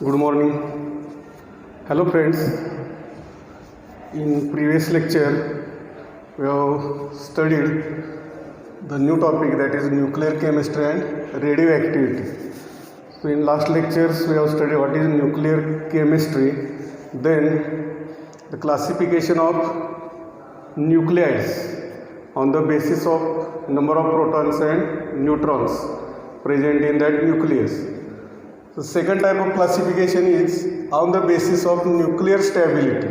Good morning. Hello friends. In previous lecture we have studied the new topic, that is nuclear chemistry and radioactivity. So in last lectures we have studied what is nuclear chemistry, then the classification of nuclides on the basis of number of protons and neutrons present in that nucleus. The second type of classification is on the basis of nuclear stability.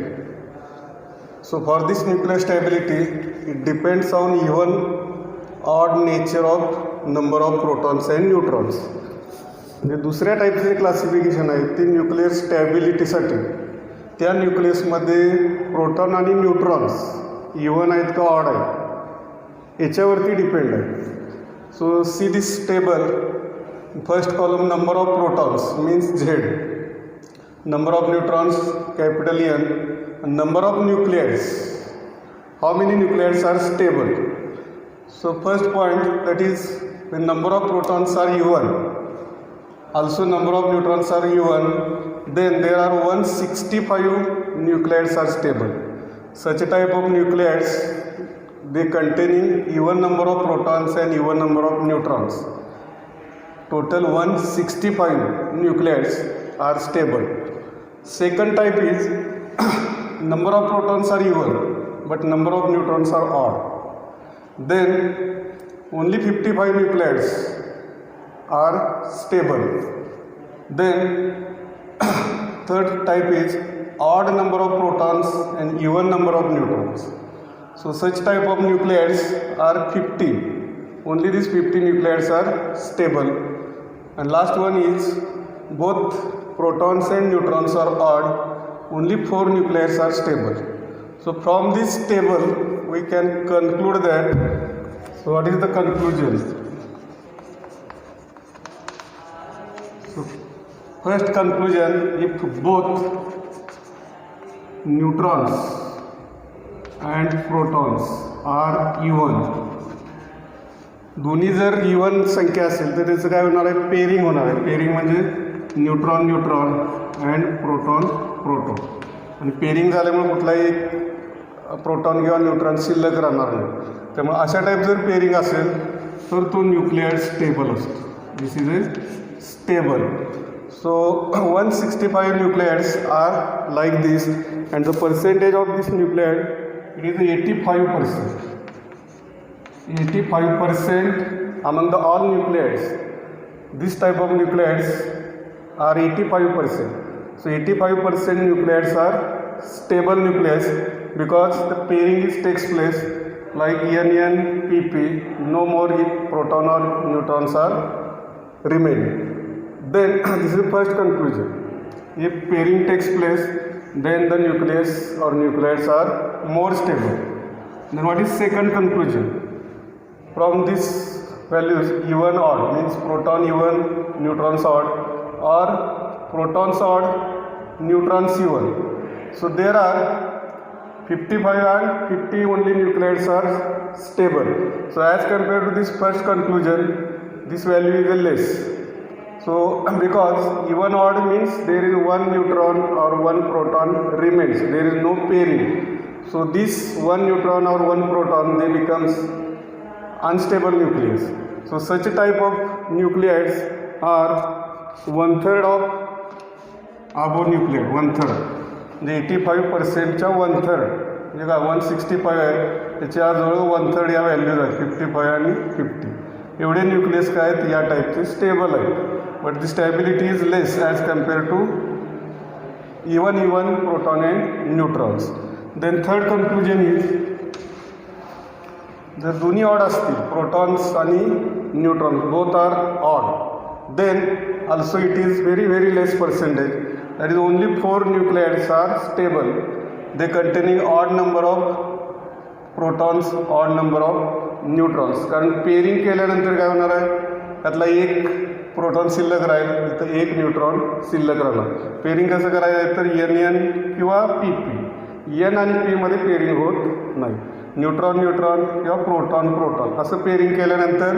So for this nuclear stability, it depends on even odd nature of number of protons and neutrons. म्हणजे दुसऱ्या टाईपचे classification आहे ते nuclear स्टॅबिलिटीसाठी त्या न्यूक्लियसमध्ये proton आणि neutrons even आहेत का ऑड आहेत याच्यावरती डिपेंड आहे. So see this table. First column, number of protons means Z, number of neutrons capital N, and number of nuclides, how many nuclides are stable. So first point, that is when number of protons are even, also number of neutrons are even, then there are 165 nuclides are stable. Such a type of nuclides, they containing even number of protons and even number of neutrons. Total 165 nuclides are stable. Second type is number of protons are even but number of neutrons are odd. Then only 55 nuclides are stable. Then third type is odd number of protons and even number of neutrons. So such type of nuclides are 50. Only these 50 nuclides are stable. And last one is both protons and neutrons are odd, only 4 nuclides are stable. So from this table we can conclude that, so what is the conclusion? So first conclusion, if both neutrons and protons are even, दोन्ही जर even संख्या असेल तर त्याचं काय होणार आहे, pairing होणार आहे. पेरिंग म्हणजे neutron neutron and proton proton. आणि पेरिंग झाल्यामुळे कुठलाही प्रोटॉन किंवा न्यूट्रॉन शिल्लक राहणार नाही. त्यामुळे अशा टाईप जर पेरिंग असेल तर तो न्यूक्लियाइड स्टेबल असतो. This is a stable. So 165 nuclides are like this and the percentage of this nuclide it is 85%. 85% among the all nucleids. This type of nucleids are 85%. So 85% nucleids are stable nucleus because the pairing takes place like NN, PP. No more proton or neutrons are remaining. Then this is the first conclusion. If pairing takes place, then the nucleus or nucleids are more stable. Then what is second conclusion? From this values, even odd means proton even, neutrons odd, or protons odd, neutrons even. So there are 55 and 50 only nucleids are stable. So as compared to this first conclusion, this value is less. So because even odd means there is one neutron or one proton remains, there is no pairing. So this one neutron or one proton, they becomes unstable nucleus. So such a type of nucleids are 1/3 of above nucleus. 1/3 म्हणजे 85%च्या 1/3 म्हणजे काय 165 आहे त्याच्या जवळ 1/3 या values आहेत. 55 आणि 50 एवढे न्यूक्लियस काय आहेत या टाईपचे स्टेबल आहेत. But the stability is less as compared to even proton and neutrons. Then third conclusion is जर दोन्ही ऑड असतील प्रोटॉन्स आणि neutrons both are odd, then also it is very less percentage. That is only 4 nuclides are stable. They containing odd number of protons, odd number of neutrons. कारण pairing केल्यानंतर काय होणार आहे, त्यातला एक प्रोटॉन शिल्लक राहील, इथं एक न्यूट्रॉन शिल्लक राहणार. पेरिंग कसं करायचं आहे तर NN किंवा PP. N आणि P मध्ये पेरिंग होत नाही. न्यूट्रॉन न्यूट्रॉन किंवा प्रोटॉन प्रोटॉन असं पेरिंग केल्यानंतर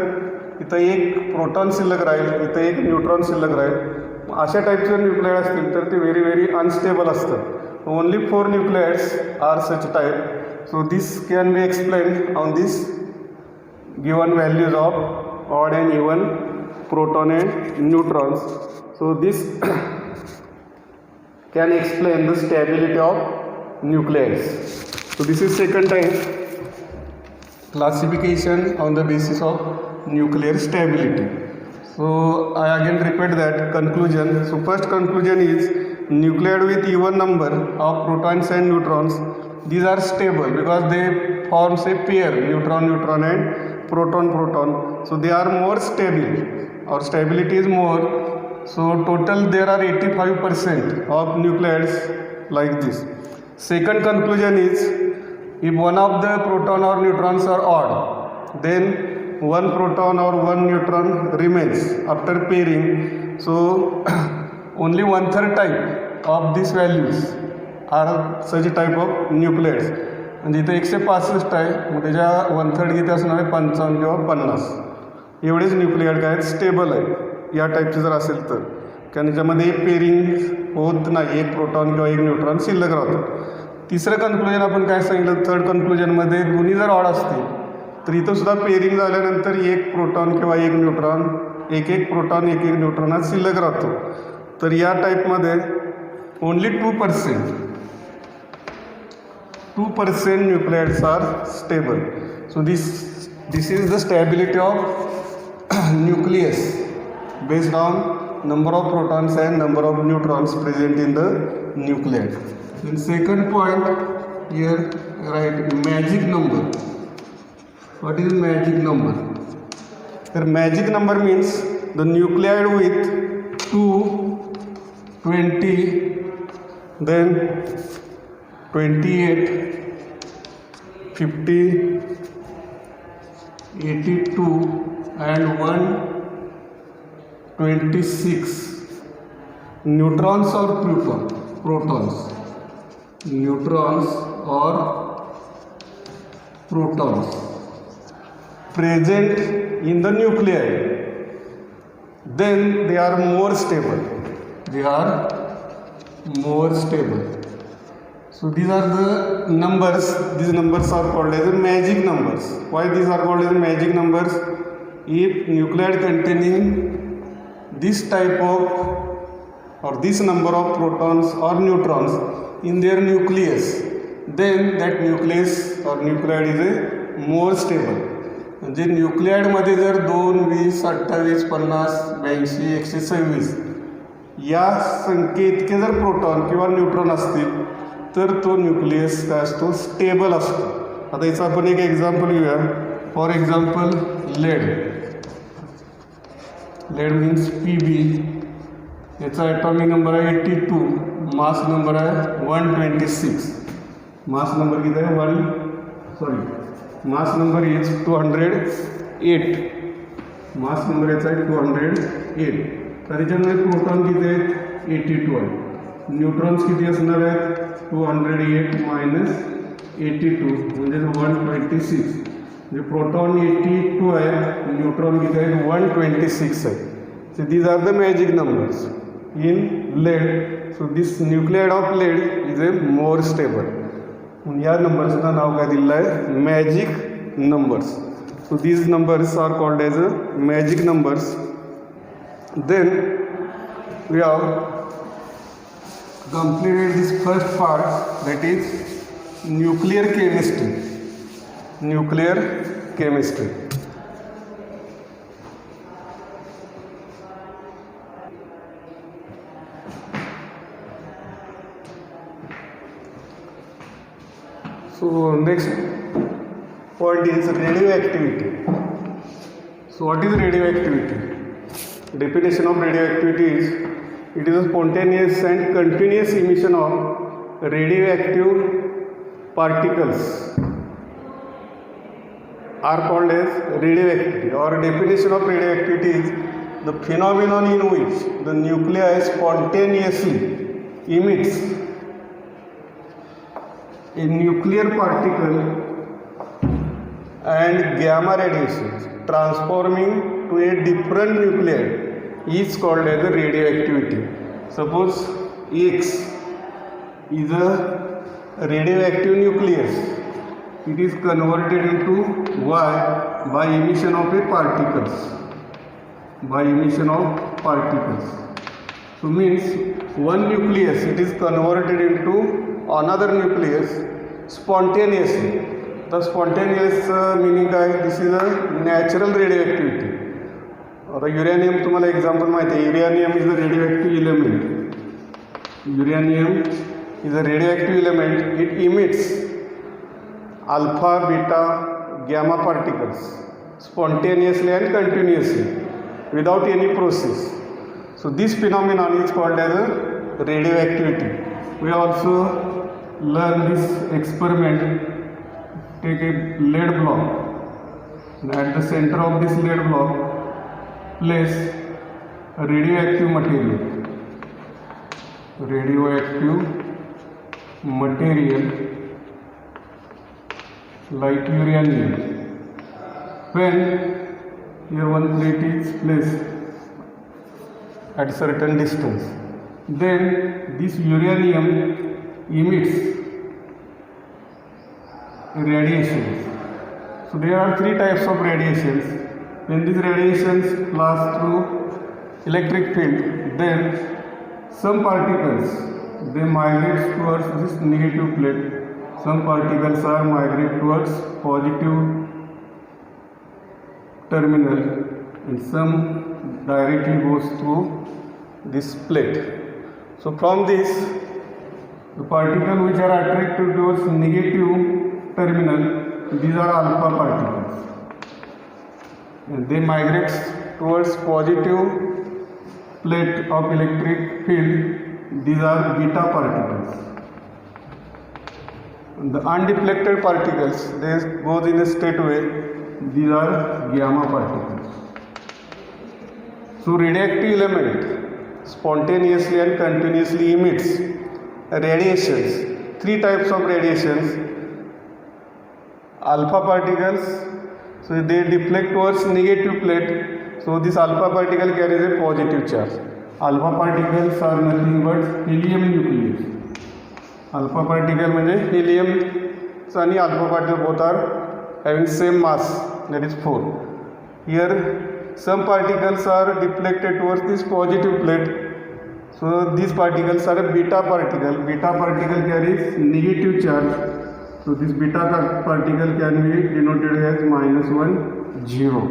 इथं एक प्रोटॉन शिल्लक राहील, इथं एक न्यूट्रॉन शिल्लक राहील. अशा टाईपचे जर न्यूक्लियाइड असतील तर ते व्हेरी अनस्टेबल असतात. Only 4 nuclides are such type. So this can be explain on this given values of odd and even proton and neutrons. So this can explain the stability of nucleids. So this is second type, classification on the basis of nuclear stability. So I again repeat that conclusion. So first conclusion is nucleid with even number of protons and neutrons, these are stable because they form a pair, neutron and proton. So they are more stable, or stability is more. So total there are 85% of nucleids like this. Second conclusion is if one of the proton or neutrons are odd, then one proton or one neutron remains after pairing. So only 1/3 type of these values are such type of nucleids. म्हणजे इथे 165 आहे, मग त्याच्या 1/3 किती असणार आहे, 55 किंवा 50. एवढेच nuclide काय आहेत, स्टेबल आहेत या टाईपचे जर असेल तर. कारण याच्यामध्ये पेरिंग होत नाही, एक प्रोटॉन किंवा एक न्यूट्रॉन शिल्लक राहतो. तिसरं कन्क्लुजन आपण काय सांगितलं, थर्ड कन्क्लुजनमध्ये दोन्ही जर ऑड असतील तर इथं सुद्धा पेरिंग झाल्यानंतर एक प्रोटॉन किंवा एक न्यूट्रॉन, एक प्रोटॉन एक न्यूट्रॉन हा शिल्लक राहतो. तर या टाईपमध्ये only 2% nucleids are stable. So this is the stability of nucleus based on number of protons and number of neutrons present in the nucleus. Then second point here, right, magic number. What is magic number? Here magic number means the nucleide with 2, 20, then 28, 50, 82 and 126 neutrons or protons, neutrons or protons present in the nuclei, then they are more stable. So these are the numbers. These numbers are called as magic numbers. Why these are called as magic numbers? If nucleide containing this type of or this number of protons or neutrons in their nucleus, then that nucleus or nucleide is a more stable. म्हणजे न्यूक्लियाइडमध्ये जर 2, 20, 28, 50, 82, 126 या संख्ये इतके जर proton किंवा neutron असतील तर तो न्यूक्लियस काय असतो, स्टेबल असतो. आता याचं आपण एक एक्झाम्पल घेऊया. For example lead means PB. याचा ॲटॉमिक नंबर आहे 82, मास नंबर आहे 126. मास नंबर किती आहे, mass number is 208. Mass number याचा आहे 208. तर याच्यामध्ये प्रोटॉन किती आहेत, 82 आहे. न्यूट्रॉन्स किती असणार आहेत, 208 मायनस 82 म्हणजे 126. म्हणजे प्रोटॉन 82 आहे, न्यूट्रॉन किती आहेत, 126 आहे. So these are the magic numbers in lead. So this nuclide of lead is a more stable. या नंबर्सचं नाव काय दिलेलं आहे, magic numbers. So these numbers are called as a magic numbers. Then we have completed this first part, that is nuclear chemistry. So next point is radioactivity. So what is radioactivity? Definition of radioactivity is it is a spontaneous and continuous emission of radioactive particles are called as radioactivity. Or definition of radioactivity is the phenomenon in which the nuclei spontaneously emits a nuclear particle and gamma radiations, transforming to a different nuclide is called as a radioactivity. Suppose X is a radioactive nucleus. It is converted into Y by emission of a particles. So means one nucleus, it is converted into another nucleus spontaneously. The spontaneous meaning काय? This is a natural radioactivity. आता uranium तुम्हाला example माहिती आहे. Uranium is a radioactive element. Uranium is a radioactive element. It emits alpha, beta, gamma particles spontaneously and continuously without any process. So this phenomenon is called as a radioactivity. We also learn this experiment. Take a lead block and at the center of this lead block place a radioactive material like uranium. When here one plate is placed at certain distance, then this uranium emits radiations. So there are three types of radiations. When these radiations pass through electric field, then some particles they migrate towards this negative plate. Some particles are migrate towards positive terminal and some directly goes through this plate. So from this, the particles which are attracted towards negative terminal, these are alpha particles, and they migrate towards positive plate of electric field. These are beta particles. And the undeflected particles, they go in a straight way. These are gamma particles. So radioactive element spontaneously and continuously emits radiations. Three types of radiations. Alpha particles, so they deflect towards negative plate. So this alpha particle carries a positive charge. Alpha particles are nothing but helium nucleus. Alpha particle म्हणजे helium आणि alpha particle both are having same mass, that is 4. Here some particles are deflected towards this positive plate. So these particles are a beta particle. Beta particle carries negative charge. So this beta particle can be denoted as -1, 0,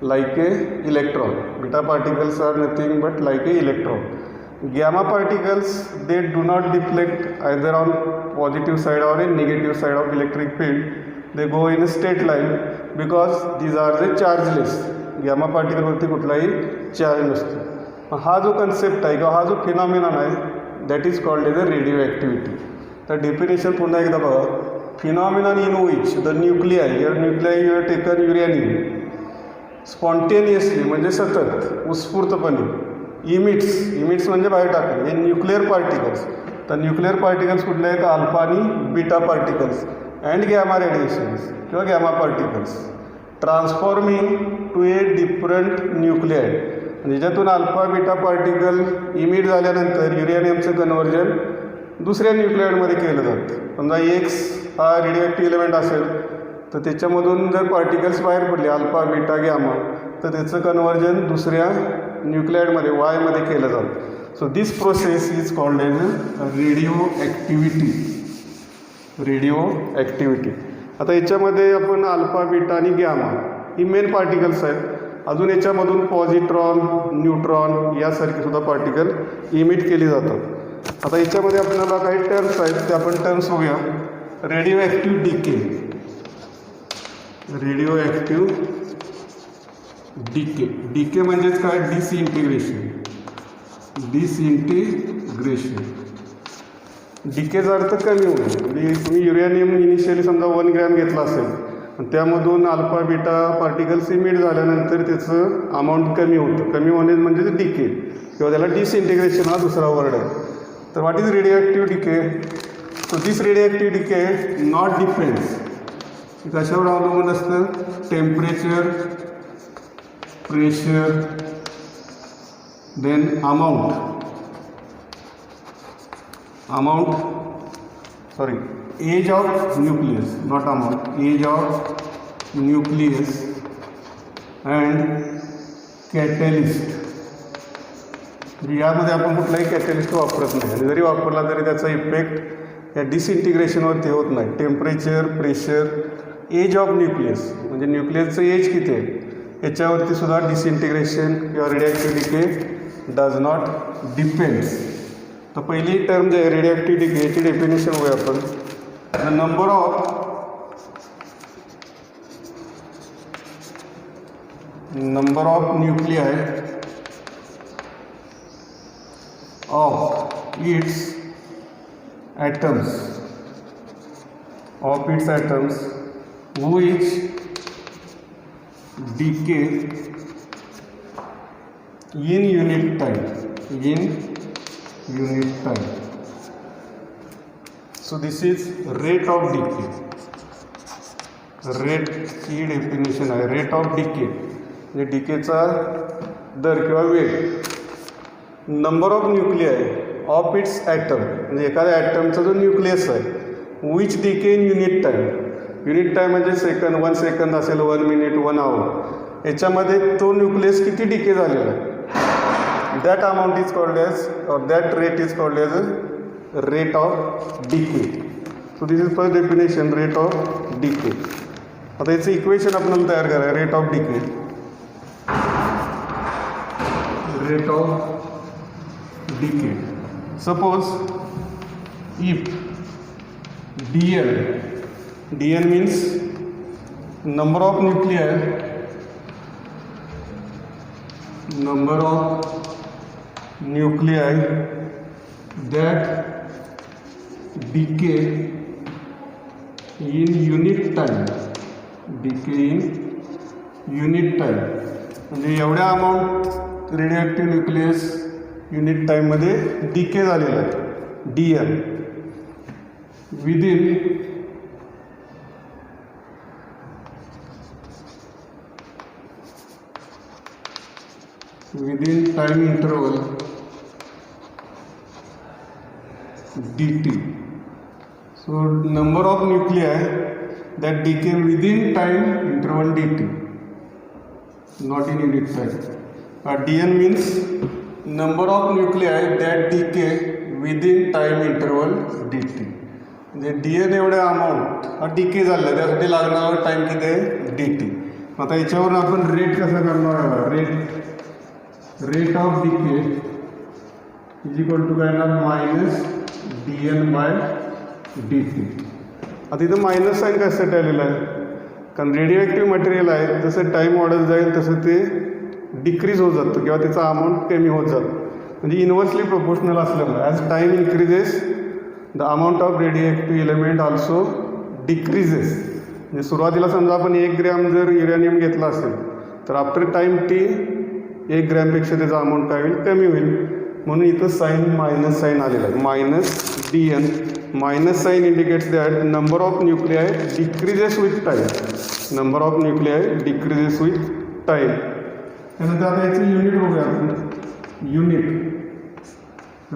like a electron. Beta particles are nothing but like a electron. Gamma particles, they do not deflect either on positive side or a negative side of electric field. They go in a straight line because these are the chargeless. Gamma particle वरती कुठलाही charge नसतो. हा जो concept आहे किंवा हा जो phenomenon आहे that is called as a radio. तर डेफिनेशन पुन्हा एकदा बघा. Phenomenon in which the nuclei you are taken uranium spontaneously म्हणजे सतत उत्स्फूर्तपणे इमिट्स म्हणजे बाहेर टाकणे हे न्यूक्लिअर पार्टिकल्स. तर न्यूक्लिअर पार्टिकल्स कुठले आहेत? अल्फा आणि beta particles and gamma radiations किंवा gamma particles transforming to a different nuclide. म्हणजे ज्यातून अल्फा बीटा पार्टिकल इमिट झाल्यानंतर युरेनियमचं कन्व्हर्जन दुसऱ्या न्यूक्लियाइडमध्ये केलं जातं. समजा एक्स हा रेडिओएक्टिव्ह एलिमेंट असेल तर त्याच्यामधून जर पार्टिकल्स बाहेर पडले अल्फा बीटा गॅमा तर त्याचं कन्व्हर्जन दुसऱ्या न्यूक्लियाइडमध्ये वायमध्ये केलं जातं. So this process is called as radio आता याच्यामध्ये आपण अल्फा बीटा आणि गॅमा ही मेन पार्टिकल्स आहेत. अजून याच्यामधून पॉझिट्रॉन न्यूट्रॉन यासारखी सुद्धा पार्टिकल इमिट केली जातात. आता याच्यामध्ये आपल्याला काही टर्म्स आहेत ते आपण टर्म्स बघूया. रेडिओ ॲक्टिव्ह डिके म्हणजेच काय? डिसइंटिग्रेशन. डिकेचा अर्थ कमी होणे. म्हणजे तुम्ही युरेनियम इनिशियली समजा 1 ग्रॅम घेतला असेल त्यामधून अल्फा बीटा पार्टिकल्स इमिट झाल्यानंतर त्याचं अमाऊंट कमी होतं. कमी होणे म्हणजे ते डिके किंवा त्याला डिसइंटिग्रेशन हा दुसरा वर्ड आहे. तर what is radio decay? So this radio decay not depends कशावर अवलंबून असतं? Temperature pressure, then amount, age of nucleus, not amount, age of nucleus, and catalyst. यामध्ये आपण कुठलाही कॅटलिस्ट वापरत नाही आणि जरी वापरला तरी त्याचा इफेक्ट या डिसइंटिग्रेशनवरती होत नाही. Temperature, pressure, age of nucleus म्हणजे न्यूक्लियसचं एज किती आहे याच्यावरती सुद्धा डिसइंटिग्रेशन किंवा radioactive decay does not depends. तर पहिली टर्म जे आहे रेडिएक्टिव्ह डिके याची डेफिनेशन होऊया आपण. The number of nuclei of its atoms which decay in unit time. So this is rate of decay. rate ची डेफिनेशन आहे रेट ऑफ डिके म्हणजे डिकेचा दर किंवा वेग. Number of nuclei of its atom म्हणजे एखाद्या ॲटमचा जो न्यूक्लियस आहे which decay in unit time. Unit time म्हणजे सेकंद, 1 सेकंद असेल, 1 मिनिट, 1 आवर, याच्यामध्ये तो न्यूक्लियस किती डिके झालेला आहे that amount is called as or that rate is called as a rate of decay. So this is first definition rate of decay. आता याचं equation आपल्याला तयार करा rate of decay. Rate of decay. Suppose if dn means number of nuclei that decay in unit time. म्हणजे एवढ्या amount radioactive nucleus unit टाईममध्ये decay झालेला आहे dn within time interval dt. So number of nuclei that decay within time interval dt, not in unit time. dn means number of nuclei that decay within time interval dt. म्हणजे dn एवढ्या amount हा decay झाला त्यासाठी लागणारा time किती आहे dt. आता याच्यावर आपण रेट कसा करणार आहे rate of decay is equal to काय ना मायनस dn बाय dt. आता इथं मायनस साईन कशासाठी आलेलं आहे कारण रेडिओएक्टिव्ह मटेरियल आहे जसं टाईम वाढत जाईल तसं ते डिक्रीज होत जातं किंवा त्याचा अमाऊंट कमी होत जातं. म्हणजे इन्व्हर्सली प्रोपोर्शनल असल्यामुळे as time increases the amount of radioactive element also decreases. म्हणजे सुरुवातीला समजा आपण 1 ग्रॅम जर युरेनियम घेतला असेल तर आफ्टर टाईम टी 1 ग्रॅमपेक्षा त्याचा अमाऊंट काय होईल कमी होईल. म्हणून इथं साईन मायनस साईन आलेला आहे minus dn. Minus sign indicates that number of nuclei decreases with time. त्यानंतर आता याचं युनिट बघूया आपण.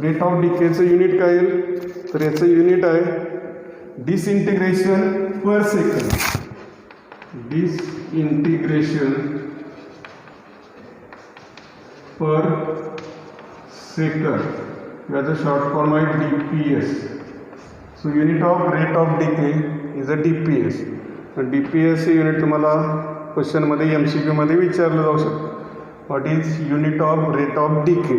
रेट ऑफ डिकेचं युनिट काय येईल तर याचं युनिट आहे डिसइंटिग्रेशन पर सेकंड. याचं शॉर्ट फॉर्म आहे dps. So unit of rate of decay is a dps. dps हे युनिट तुम्हाला क्वेश्चनमध्ये MCQ मध्ये विचारलं जाऊ शकतं. What is unit of rate of decay.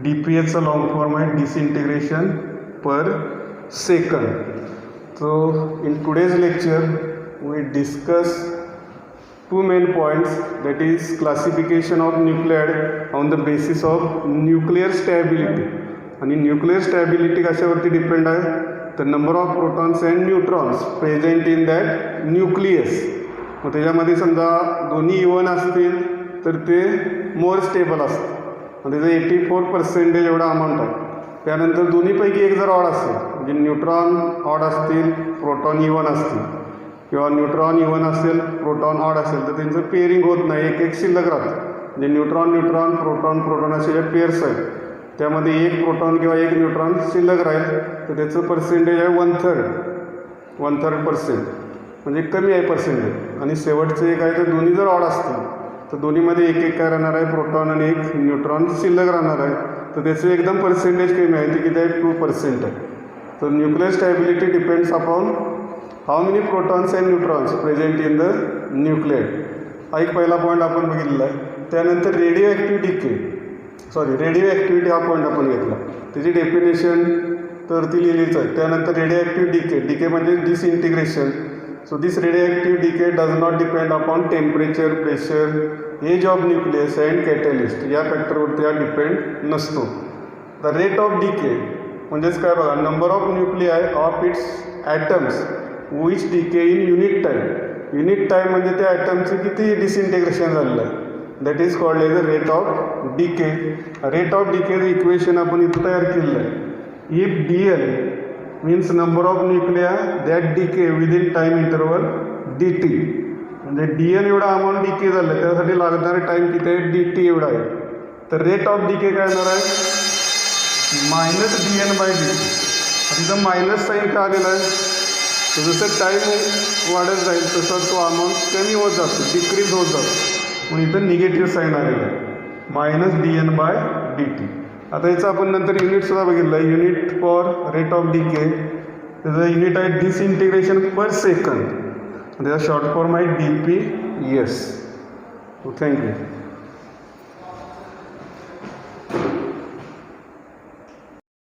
dps चा लॉंग फॉर्म आहे disintegration per second. So in today's lecture we discuss 2 main points, that is classification of nuclide on the basis of nuclear stability. आणि nuclear stability कशावरती depend आहे तर number of protons and neutrons present in that nucleus. मग त्याच्यामध्ये समजा दोन्ही even असतील तर ते मोर स्टेबल असतं. मग त्याचं 84% एवढा अमाऊंट आहे. त्यानंतर दोन्हीपैकी एक जर ऑड असेल म्हणजे न्यूट्रॉन ऑड असतील प्रोटॉन इवन असतील किंवा न्यूट्रॉन इवन असेल प्रोटॉन ऑड असेल तर त्यांचं पेअरिंग होत नाही, एक एक शिल्लक राहतं. म्हणजे न्यूट्रॉन न्यूट्रॉन प्रोटॉन प्रोटॉन असे ज्या पेअर्स आहेत त्यामध्ये एक प्रोटॉन किंवा एक न्यूट्रॉन शिल्लक राहील तर त्याचं पर्सेंटेज आहे 1/3% म्हणजे कमी आहे पर्सेंटेज. आणि शेवटचं एक आहे तर दोन्ही जर ऑड असतील तर दोन्हीमध्ये एक एक काय राहणार आहे प्रोटॉन आणि एक न्यूट्रॉन शिल्लक राहणार आहे तर त्याचं एकदम पर्सेंटेज कमी आहे ते किती आहे 2% आहे. तर nuclear stability depends upon how many protons and neutrons present in the nuclear. हा एक पहिला पॉईंट आपण बघितलेला आहे. त्यानंतर रेडिओ ॲक्टिव्हिटी हा पॉईंट आपण घेतला. त्याची डेफिनेशन तर ती लिहिलीच आहे. त्यानंतर रेडिओ ॲक्टिव्ह डिके म्हणजे disintegration. So this radio active decay does not depend upon temperature, pressure, age of nucleus and catalyst या फॅक्टरवरती हा डिपेंड नसतो. द रेट ऑफ डिके म्हणजेच काय बघा, number of nuclei of its atoms which decay in unit time. Unit time म्हणजे त्या ॲटमचं किती डिसइंटिग्रेशन झालेलं आहे that is called as the rate of decay. Rate of डिकेचं इक्वेशन आपण इथं तयार केलेलं आहे. If DL means number of nuclei that decay within time interval DT म्हणजे DN एवढा अमाऊंट डिके झालं त्यासाठी लागणारे टाईम किती आहे DT एवढा आहे. तर रेट ऑफ डिके काय येणार आहे -dN/dt. तिथं मायनस साईन का आलेला आहे तर जसं टाईम वाढत जाईल तसं तो अमाऊंट कमी होत जातो, डिक्रीज होत जातो म्हणून इथं निगेटिव्ह साईन आलेला आहे -dN/dt. आता याचं आपण नंतर युनिटसुद्धा बघितलं आहे. Unit for rate of decay त्याचं युनिट आहे डिसइंटिग्रेशन पर सेकंद. त्याचा शॉर्ट फॉर्म आहे DPS. थँक्यू.